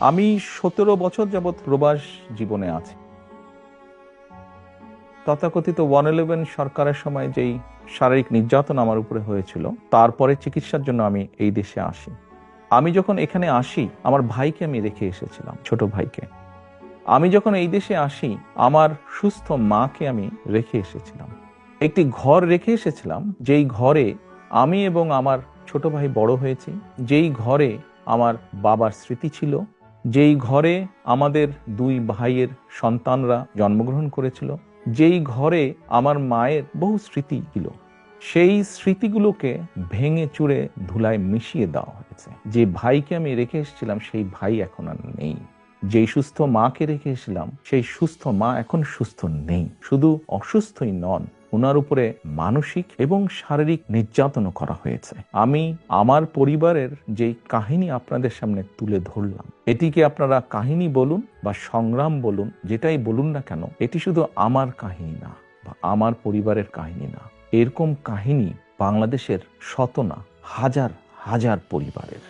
আমি ১৭ বছর যাবৎ প্রবাস জীবনে আছি। তথাকথিত 111 সরকারের সময় যেই শারীরিক নির্যাতন আমার উপরে হয়েছিল, তারপরে চিকিৎসার জন্য আমি এই দেশে আসি। আমি যখন এখানে আসি, আমার ভাইকে আমি রেখে এসেছিলাম, ছোট ভাইকে। আমি যখন এই দেশে আসি, আমার সুস্থ মাকে আমি রেখে এসেছিলাম। একটি ঘর রেখে এসেছিলাম, যেই ঘরে আমি এবং আমার ছোট ভাই বড় হয়েছি, যেই ঘরে আমার বাবার স্মৃতি ছিল, যেই ঘরে আমাদের ২ ভাইয়ের সন্তানরা জন্মগ্রহণ করেছিল, যেই ঘরে আমার মায়ের বহু স্মৃতি ছিল, সেই স্মৃতিগুলোকে ভেঙে চুরে ধুলায় মিশিয়ে দেওয়া হয়েছে। যে ভাইকে আমি রেখে এসেছিলাম, সেই ভাই এখন আর নেই। যেই সুস্থ মাকে রেখে এসেছিলাম, সেই সুস্থ মা এখন সুস্থ নেই। শুধু অসুস্থই নন, ওনার উপরে মানসিক এবং শারীরিক নির্যাতনও করা হয়েছে। আমি আমার পরিবারের যেই কাহিনী আপনাদের সামনে তুলে ধরলাম, এটিকে আপনারা কাহিনী বলুন বা সংগ্রাম বলুন, যেটাই বলুন না কেন, এটি শুধু আমার কাহিনী না বা আমার পরিবারের কাহিনী না। এরকম কাহিনী বাংলাদেশের শত না হাজার হাজার পরিবারের।